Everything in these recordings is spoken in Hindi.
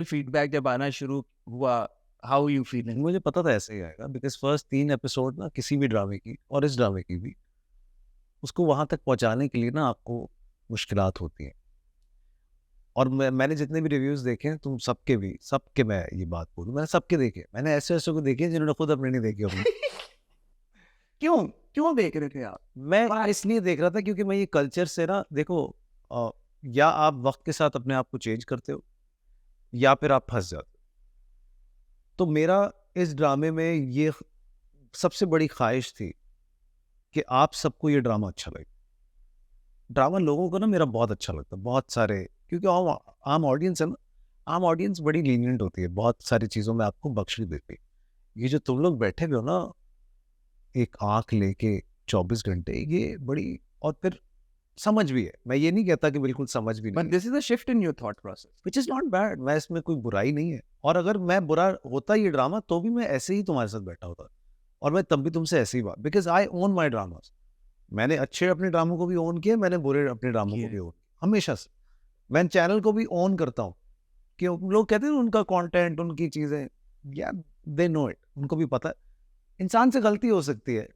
फीडबैक जब आना शुरू हुआ, हाउ यू फीलिंग? मुझे पता था ऐसे ही आएगा बिकॉज़ फर्स्ट 3 एपिसोड ना किसी भी ड्रामे की और इस ड्रामे की भी, उसको वहाँ तक पहुँचाने के लिए ना आपको मुश्किलात होती हैं। और मैंने जितने भी रिव्यूज़ देखे हैं, तुम सबके मैं ये बात बोलूँ, मैंने सबके देखे। मैंने ऐसे-ऐसे को देखे हैं जिन्होंने खुद अपने नहीं देखे होंगे। क्यों? क्यों देख रहे थे आप? मैं इसलिए देख रहा था क्योंकि मैं ये कल्चर से ना देखो अ, या आप वक़्त के साथ अपने आप को चेंज करते हो या फिर आप फँस जाते हो। तो मेरा इस ड्रामे में ये सबसे बड़ी ख़्वाहिश थी कि आप सबको ये ड्रामा अच्छा लगे। ड्रामा लोगों को ना मेरा बहुत अच्छा लगता है, बहुत सारे क्योंकि आम आम ऑडियंस है ना, आम ऑडियंस बड़ी लीनिएंट होती है, बहुत सारी चीज़ों में आपको बख्श देती है। ये जो तुम लोग बैठे हुए हो ना, एक आँख लेके 24 घंटे, ये बड़ी और फिर समझ भी है। मैं ये नहीं कहता कि बिल्कुल समझ भी बट नहीं है, this is a shift in your thought process. Which is not bad. मैं इसमें कोई बुराई नहीं है और अगर मैं बुरा होता ये ड्रामा तो भी मैं ऐसे ही तुम्हारे साथ बैठा होता और मैं तब भी तुमसे ऐसे ही बात because I own my dramas. मैंने अच्छे अपने ड्रामों को भी ओन किया, मैंने बुरे अपने ड्रामों को भी ओन किया, हमेशा से। मैं चैनल को भी ओन करता हूँ कि लोग कहते हैं ना उनका कंटेंट, उनकी चीज़ें, यार दे नो इट, उनको भी पता है। इंसान से गलती हो सकती है,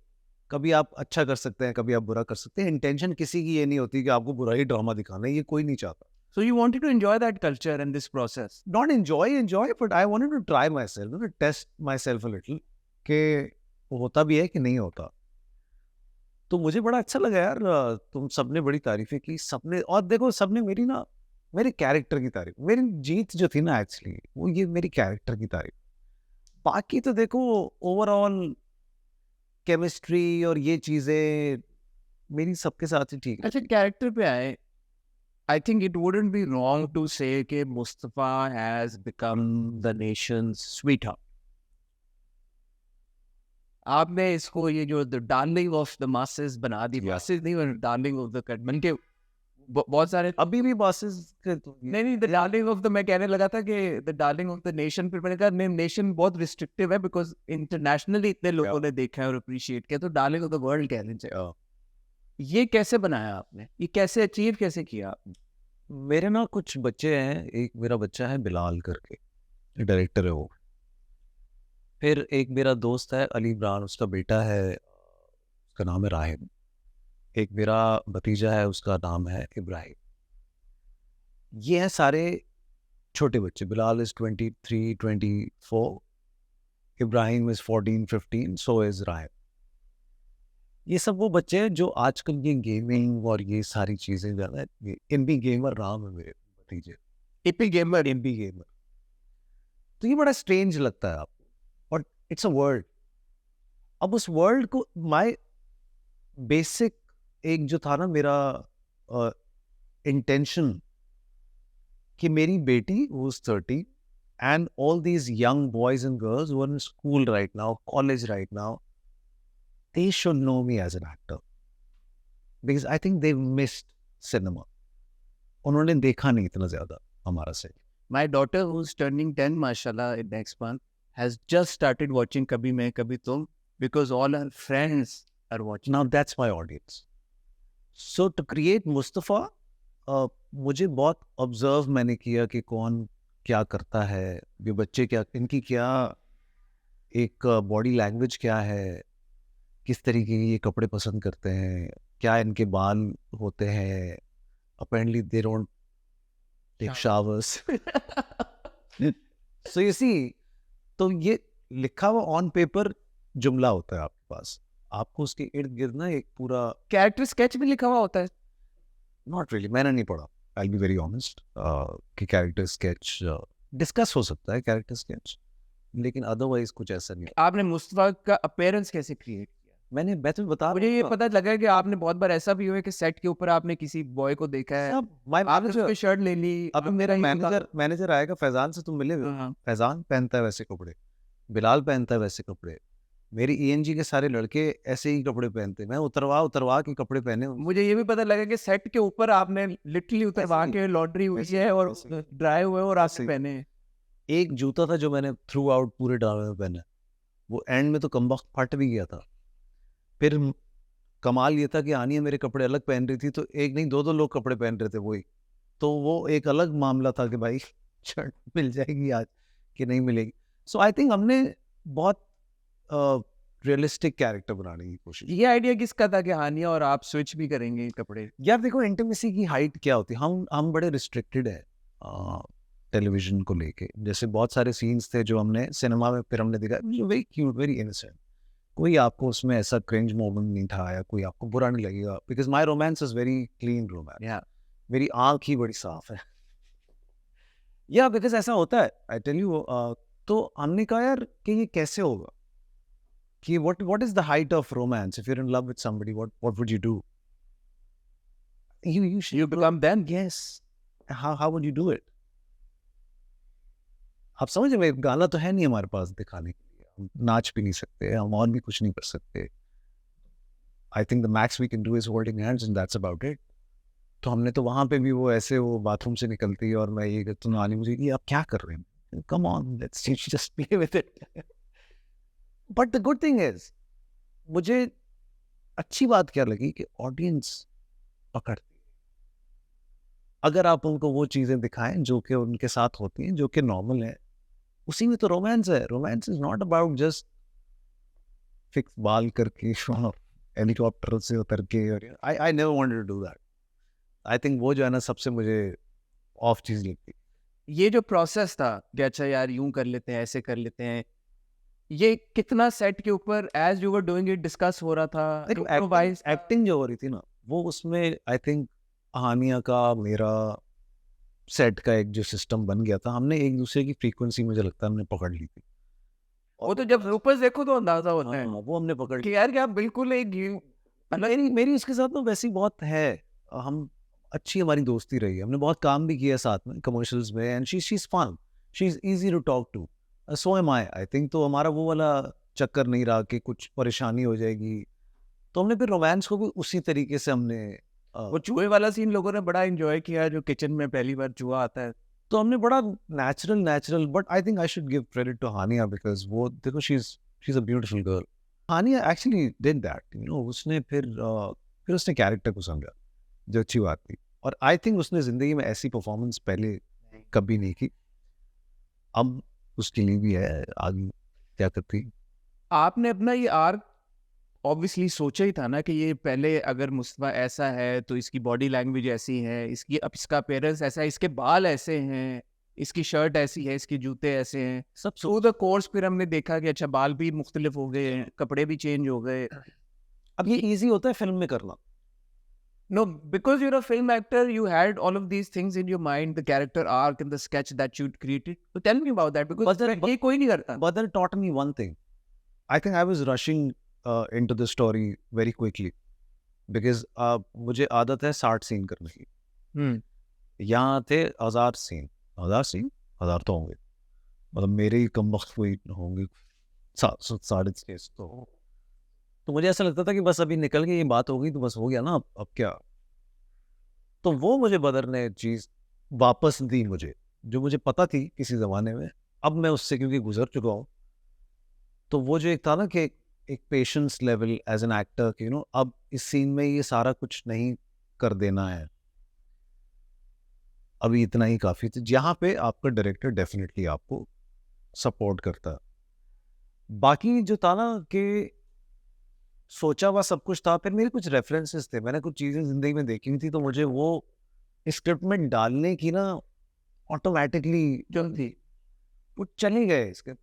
कभी आप अच्छा कर सकते हैं, कभी आप बुरा कर सकते हैं। इंटेंशन किसी की ये नहीं होती कि आपको बुरा ही ड्रामा दिखाना है, ये कोई नहीं चाहता। So you wanted to enjoy that culture and this process. Not enjoy but I wanted to try myself, to test myself a little कि होता भी है कि नहीं होता। तो मुझे बड़ा अच्छा लगा यार, तुम सबने बड़ी तारीफ़ें की, सबने और देखो सबने मेरी ना मेरे कैरेक्टर की तारीफ़, मेरी जीत जो थी ना एक्चुअली वो ये मेरी कैरेक्टर की तारीफ़। बाकी तो देखो ओवरऑल केमिस्ट्री और ये चीज़ें मेरी सबके साथ ही ठीक अच्छा, रहती। कैरेक्टर पे आए। I think it wouldn't be wrong to say कि Mustafa has become the nation's sweetheart. आपने इसको ये जो the darling of the masses बना दी, या मासेस नहीं, डार्लिंग ऑफ द कट के बहुत सारे। अभी भी बॉसेस के तो ये नहीं, द डार्लिंग ऑफ द, मैं कहने लगा था कि the darling of the nation, फिर मैंने कहा नहीं, नेशन बहुत रिस्ट्रिक्टिव है बिकॉज इंटरनेशनली इतने लोगों ने देखा है और अप्रिशिएट किया, तो डार्लिंग ऑफ द वर्ल्ड कहने चाहिए। अ, ये कैसे बनाया आपने? ये कैसे अचीव कैसे किया आपने? मेरे ना कुछ बच्चे हैं, एक मेरा बच्चा है बिलाल करके, डायरेक्टर है वो। फिर एक मेरा दोस्त है अली इमरान, उसका बेटा है, उसका नाम है राहिम। एक मेरा भतीजा है, उसका नाम है इब्राहिम। ये हैं सारे छोटे बच्चे। Bilal is 23, 24, Ibrahim is 14, 15, so is Rahim. ये सब वो बच्चे हैं जो आजकल ये गेमिंग और ये सारी चीज़ें ज़्यादा ये एमबी गेमर नाम है मेरे भतीजे, एपी गेमर। MB gamer. तो ये बड़ा स्ट्रेंज लगता है आपको और इट्स अ वर्ल्ड। अब उस वर्ल्ड को माय बेसिक एक जो था ना मेरा इंटेंशन कि मेरी बेटी who is 30 and all these young boys and girls who are in school right now, college right now, they should know me as an actor because I think they've missed cinema. उन्होंने देखा नहीं इतना ज्यादा हमारा से। My daughter, who's turning 10, mashallah, in next month, has just started watching Kabhi Main Kabhi Tum because all her friends are watching. Now that's my audience. So to create Mustafa, मुझे बहुत ऑब्जर्व मैंने किया कि कौन क्या करता है, ये बच्चे क्या, इनकी क्या एक बॉडी लैंग्वेज क्या है, किस तरीके के ये कपड़े पसंद करते हैं, क्या इनके बाल होते हैं, apparently they don't take showers. So you see, तो ये लिखा हुआ ऑन पेपर जुमला होता है आपके पास, आपको उसके इर्द गिर्द ना एक पूरा कैरेक्टर स्केच भी लिखा हुआ होता है। नॉट रियली, मैंने नहीं पढ़ा, आई बी वेरी ऑनेस्ट, कि कैरेक्टर स्केच डिस्कस हो सकता है कैरेक्टर स्केच, लेकिन अदरवाइज कुछ ऐसा नहीं। आपने मुस्तफा का अपीयरेंस कैसे क्रिएट किया? मैं तो बता मुझे ये रहा हूँ पता लगा कि आपने बहुत बार ऐसा भी हुआ है कि सेट के ऊपर आपने किसी बॉय को देखा है, सब my आपने manager- उसकी शर्ट ले ली। अभी मेरा मैनेजर आएगा, फैजान से तुम मिले हुए हो? हाँ। फैजान पहनता है वैसे कपड़े, बिलाल पहनता है वैसे कपड़े, मेरी ईएनजी के सारे लड़के ऐसे ही कपड़े पहनते हैं। मैं उतरवा के कपड़े पहने हुए। मुझे ये भी पता लगा कि सेट के ऊपर आपने लिटरली उतरवा के लॉन्ड्री हुई वैसे है और वैसे ड्राई हुए और वैसे आपने पहने हैं। एक जूता था जो मैंने थ्रू आउट पूरे ड्रामे में पहना, वो एंड में तो कमबख्त फट भी गया था। फिर कमाल ये था कि आनिया मेरे कपड़े अलग पहन रही थी, तो एक नहीं दो लोग कपड़े पहन रहे थे वही, तो वो एक अलग मामला था कि भाई शर्ट मिल जाएगी आज कि नहीं मिलेगी। सो आई थिंक हमने बहुत रियलिस्टिक कैरेक्टर बनाने की कोशिश की। ये आइडिया किसका था कि हानिया और आप स्विच भी करेंगे कपड़े? यार देखो इंटीमेसी की हाइट क्या होती है, हम बड़े रिस्ट्रिक्टेड है टेलीविजन को लेके। जैसे बहुत सारे सीन्स थे जो हमने सिनेमा में फिर हमने देखा, वेरी क्यूट, वेरी इनोसेंट, कोई आपको उसमें ऐसा क्रिंज मोमेंट नहीं था या कोई आपको बुरा नहीं लगेगा, because my romance is very clean romance. या मेरी आंख ही बड़ी साफ है। या बिकॉज ऐसा होता है, आई टेल यू। तो हमने कहा यार कि ये कैसे होगा, कि what is the height of romance if you're in love with somebody, what would you do? You become them? yes, how would you do it? आप समझ रहे हो, गाना तो है नहीं हमारे पास दिखाने के लिए, हम नाच भी नहीं सकते, हम और भी कुछ नहीं कर सकते। I think the max we can do is holding hands and that's about it. तो हमने तो वहां पे भी वो ऐसे वो बाथरूम से निकलती है और मैं ये कहता हूँ नानी मुझे, ये आप क्या कर रहे हैं, come on let's just play with it. But the good thing is, मुझे अच्छी बात क्या लगी कि ऑडियंस पकड़ती है। अगर आप उनको वो चीजें दिखाएं जो कि उनके साथ होती हैं, जो कि नॉर्मल है, उसी में तो रोमांस है। Romance is not about just fix बाल करके हेलीकॉप्टर से उतर के, और I never wanted to do that. I think वो जो है ना सबसे मुझे ऑफ चीज लगती। ये जो प्रोसेस था कि अच्छा यार यूं कर लेते हैं, ऐसे कर लेते हैं, ये कितना सेट के ऊपर as you were doing it discuss हो रहा था? देखो एक्टिंग जो हो रही थी ना, वो उसमें आई थिंक हानिया का मेरा सेट का एक जो सिस्टम बन गया था, हमने एक दूसरे की फ्रीक्वेंसी मुझे लगता है हमने पकड़ ली थी। वो तो जब ऊपर देखो तो अंदाजा होता है हाँ, वो हमने पकड़ ली। कि यार क्या बिल्कुल एक मेरी उसके साथ ना वैसी बहुत है, हम अच्छी हमारी दोस्ती रही है, हमने बहुत काम भी किया साथ में कमर्शियल्स में, and she is fun, she is easy to talk to, so um I think. तो हमारा वो वाला चक्कर नहीं रहा कि कुछ परेशानी हो जाएगी। तो हमने फिर रोमांस को भी उसी तरीके से हमने वो चूहे वाला सीन लोगों ने बड़ा एंजॉय किया, जो किचन में पहली बार चूहा आता है। तो हमने बड़ा natural, but I think I should give credit to Hania, because वो देखो she is a beautiful girl. Hania actually did that, you know, उसने फिर उसने कैरेक्टर को समझा, जो अच्छी बात थी। और आई थिंक उसने जिंदगी में ऐसी परफॉर्मेंस पहले कभी नहीं की। अब उसके लिए भी है आगे क्या करती। आपने अपना ये आर्क ऑब्वियसली सोचा ही था ना कि ये पहले अगर मुस्तफा ऐसा है तो इसकी बॉडी लैंग्वेज ऐसी है, इसकी अब इसका अपीयरेंस ऐसा है, इसके बाल ऐसे हैं, इसकी शर्ट ऐसी है, इसके जूते ऐसे हैं। सब थ्रू द कोर्स फिर हमने देखा कि अच्छा बाल भी मुख्तलिफ हो गए हैं, कपड़े भी चेंज हो गए। अब ये इजी होता है फिल्म में करना। No, because you're a film actor, you had all of these things in your mind, the character arc and the sketch that you'd created. So tell me about that, because ये कोई नहीं करता। But that taught me one thing. I think I was rushing into the story very quickly because मुझे आदत है 60 सीन करने की। यहाँ थे 1000 सीन, 1000 तो होंगे, मतलब मेरे ही कम वक्त हुई होंगे 700-650। तो मुझे ऐसा लगता था कि बस अभी निकल के ये बात हो गई तो बस हो गया ना, अब क्या। तो वो मुझे बदर ने चीज वापस दी मुझे, जो मुझे पता थी किसी जमाने में, अब मैं उससे क्योंकि गुजर चुका हूँ। तो वो जो एक था ना कि एक patience level as an actor कि यू नो, अब इस सीन में ये सारा कुछ नहीं कर देना है, अभी इतना ही काफी था, जहाँ पे आपका डायरेक्टर डेफिनेटली आपको सपोर्ट करता। बाकी जो था ना कि सोचा हुआ सब कुछ था, फिर मेरे कुछ रेफरेंसेस थे, मैंने कुछ चीजें जिंदगी में देखी हुई थी, तो मुझे वो स्क्रिप्ट में डालने की ना ऑटोमेटिकली जो थी वो चले गए इसके